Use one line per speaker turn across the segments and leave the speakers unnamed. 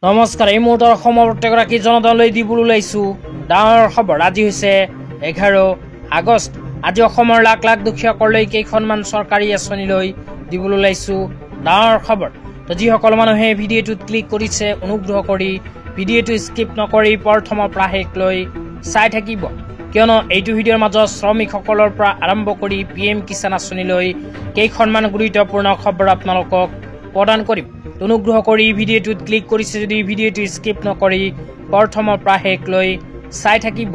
নমস্কাৰ। এই মুহূৰ্তৰ অসমৰ প্ৰত্যেকগৰাকী জনতালৈ দিবলৈ ওলাইছোঁ ডাঙৰ খবৰ। আজি হৈছে 11 আগষ্ট। আজি অসমৰ লাখ লাখ দুখীয়াসকললৈ কেইখনমান চৰকাৰী আঁচনিলৈ দিবলৈ ওলাইছোঁ ডাঙৰ খবৰ। তো যিসকল মানুহে ভিডিঅ'টোত ক্লিক কৰিছে অনুগ্ৰহ কৰি ভিডিঅ'টো স্কিপ নকৰি প্ৰথমৰ পৰা শেষলৈ চাই থাকিব, কিয়নো এইটো ভিডিঅ'ৰ মাজত শ্ৰমিকসকলৰ পৰা আৰম্ভ কৰি PM কিষাণ আঁচনিলৈ কেইখনমান গুৰুত্বপূৰ্ণ খবৰ আপোনালোকক প্ৰদান কৰিম। অনুগ্ৰহ কৰি ভিডিঅ'টোত ক্লিক কৰিছে যদি ভিডিঅ'টো স্কিপ নকৰি প্ৰথমৰ পৰা শেষলৈ চাই থাকিব।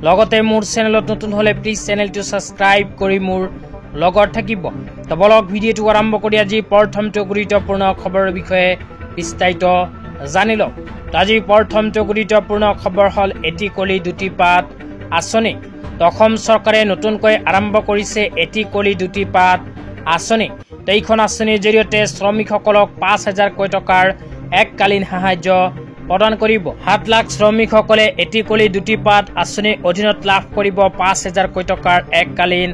লগতে মোৰ চেনেলত নতুন হ'লে প্লিজ চেনেলটো ছাবস্ক্ৰাইব কৰি মোৰ লগত থাকিব। তো বলক ভিডিঅ'টো আৰম্ভ কৰি আজি প্ৰথমটো গুৰুত্বপূৰ্ণ খবৰৰ বিষয়ে বিস্তাৰিত জানি লওক। আজি প্ৰথমটো গুৰুত্বপূৰ্ণ খবৰ হ'ল এটি কলি দুটি পাত আঁচনি। অসম চৰকাৰে নতুনকৈ আৰম্ভ কৰিছে এটি কলি দুটি পাত আঁচনি। এইখন আঁচনিৰ জৰিয়তে শ্ৰমিকসকলক 5,000 টকাৰ এককালীন সাহায্য প্ৰদান কৰিব। 7 লাখ শ্ৰমিকসকলে এটি কলি দুটি পাত আঁচনিৰ অধীনত লাভ কৰিব 5,000 টকাৰ এককালীন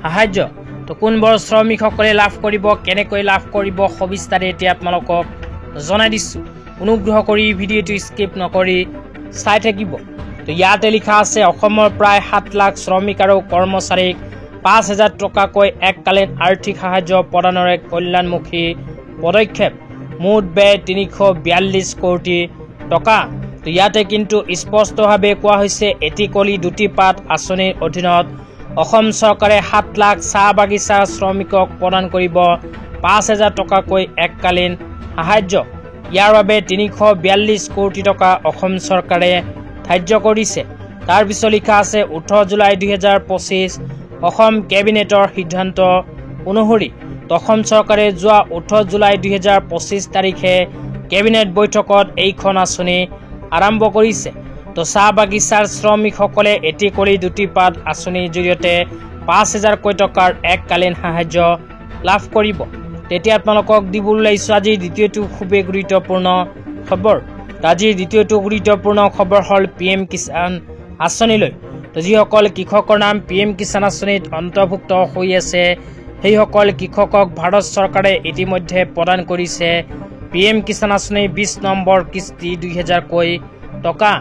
সাহায্য। তো কোনবোৰ শ্ৰমিকসকলে লাভ কৰিব, কেনেকৈ লাভ কৰিব, সবিস্তাৰে এতিয়া আপোনালোকক জনাই দিছোঁ। অনুগ্ৰহ কৰি ভিডিঅ'টো স্কিপ নকৰি চাই থাকিব। তো ইয়াতে লিখা আছে অসমৰ প্ৰায় 7 লাখ শ্ৰমিক আৰু কৰ্মচাৰীক 5,000 টকাকৈ এককালীন আৰ্থিক সাহায্য প্ৰদানৰ এক কল্যাণমুখী পদক্ষেপ। মুঠ ব্যয় 342 কোটি টকা। তো ইয়াতে কিন্তু স্পষ্টভাৱে কোৱা হৈছে এটি কলি দুটি পাত আঁচনিৰ অধীনত অসম চৰকাৰে 7 লাখ চাহ বাগিচা শ্ৰমিকক প্ৰদান কৰিব 5,000 টকাকৈ এককালীন সাহায্য। ইয়াৰ বাবে 342 কোটি টকা অসম চৰকাৰে ধাৰ্য কৰিছে। তাৰপিছত লিখা আছে 18 জুলাই 2025 অসম কেবিনেটৰ সিদ্ধান্ত অনুসৰি অসম চৰকাৰে যোৱা 18 জুলাই 2025 তাৰিখে কেবিনেট বৈঠকত এইখন আঁচনি আৰম্ভ কৰিছে। তো চাহ বাগিচাৰ শ্ৰমিকসকলে এটি কলি দুটি পাত আঁচনিৰ জৰিয়তে 5,000 টকাৰ এককালীন সাহায্য লাভ কৰিব। তেতিয়া আপোনালোকক দিবলৈ ওলাইছোঁ আজিৰ দ্বিতীয়টো খুবেই গুৰুত্বপূৰ্ণ খবৰ। আজিৰ দ্বিতীয়টো গুৰুত্বপূৰ্ণ খবৰ হ'ল PM কিষাণ আঁচনিলৈ। তো যিসকল কৃষকৰ নাম PM কিষাণ আঁচনিত অন্তৰ্ভুক্ত হৈ আছে সেইসকল কৃষকক ভাৰত চৰকাৰে ইতিমধ্যে প্ৰদান কৰিছে PM কিষাণ আঁচনিৰ 20 নম্বৰ কিস্তি 2,000 টকা।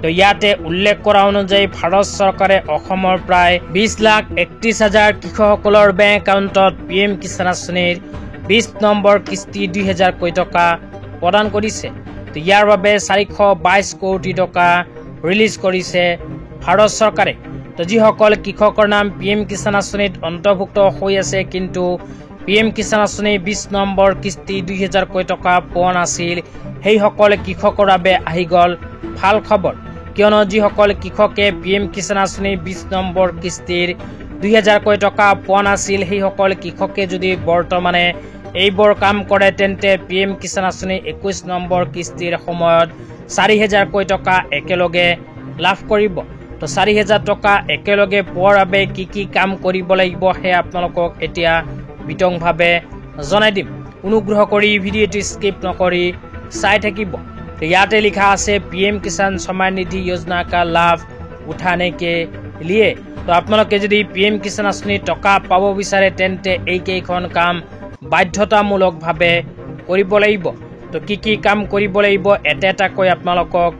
তো ইয়াতে উল্লেখ কৰা অনুযায়ী ভাৰত চৰকাৰে অসমৰ প্ৰায় 20,31,000 কৃষকসকলৰ বেংক একাউণ্টত PM কিষাণ আঁচনিৰ 20 নম্বৰ কিস্তি 2,000 টকা প্ৰদান কৰিছে। তো ইয়াৰ বাবে 422 কোটি টকা ৰিলিজ কৰিছে ভাৰত চৰকাৰে। তো যিসকল কৃষকৰ নাম PM কিষাণ আঁচনিত অন্তৰ্ভুক্ত হৈ আছে কিন্তু PM কিষাণ আঁচনিৰ 20 নম্বৰ কিস্তি 2,000 টকা পোৱা নাছিল সেইসকল কৃষকৰ বাবে আহি গ'ল ভাল খবৰ, কিয়নো যিসকল কৃষকে PM কিষাণ আঁচনিৰ 20 নম্বৰ কিস্তিৰ 2,000 টকা পোৱা নাছিল সেইসকল কৃষকে যদি বৰ্তমানে এইবোৰ কাম কৰে তেন্তে PM কিষাণ আঁচনিৰ 21 নম্বৰ কিস্তিৰ সময়ত 4,000 টকা একেলগে লাভ কৰিব। তো 4,000 টকা একেলগে পোৱাৰ বাবে কি কাম কৰিব লাগিব সেয়া আপোনালোকক এতিয়া বিতংভাৱে জনাই দিম। অনুগ্ৰহ কৰি ভিডিঅ'টো স্কিপ নকৰি চাই থাকিব। তো ইয়াতে লিখা আছে PM কিষাণ সম্মান নিধি যোজনা কা লাভ উঠানে কে লিয়ে। তো আপোনালোকে যদি PM কিষাণ আঁচনিৰ টকা পাব বিচাৰে তেন্তে এইকেইখন কাম বাধ্যতামূলকভাৱে কৰিব লাগিব। তো কি কাম কৰিব লাগিব এটা এটাকৈ আপোনালোকক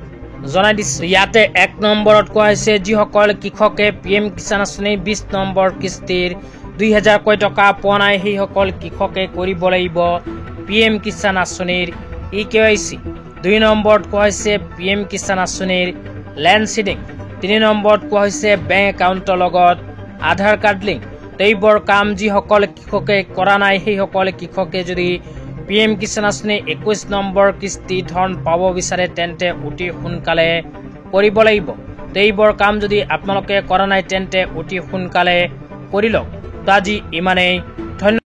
জনাই দিছোঁ। ইয়াতে 1 নম্বৰত কোৱা হৈছে যিসকল কৃষকে PM কিষাণ আঁচনিৰ 20 নম্বৰ কিস্তিৰ 2,000 টকা পোৱা নাই সেইসকল কৃষকে কৰিব লাগিব PM কিষাণ আঁচনিৰ EKYC। 2 নম্বৰত কোৱা হৈছে PM কিষাণ আঁচনিৰ লেণ্ড চিডিং। 3 নম্বৰত কোৱা হৈছে বেংক একাউণ্টৰ লগত আধাৰ কাৰ্ড লিংক। এইবোৰ কাম যিসকল কৃষকে কৰা নাই সেইসকল কৃষকে যদি PM কিষাণ আঁচনিৰ 21 নম্বৰ কিস্তি ধন পাব বিচাৰে তেন্তে অতি সোনকালে কৰিব লাগিব। এইবোৰ কাম যদি আপোনালোকে কৰা নাই তেন্তে অতি সোনকালে কৰি লওক। তো আজি ইমানেই। ধন্যবাদ।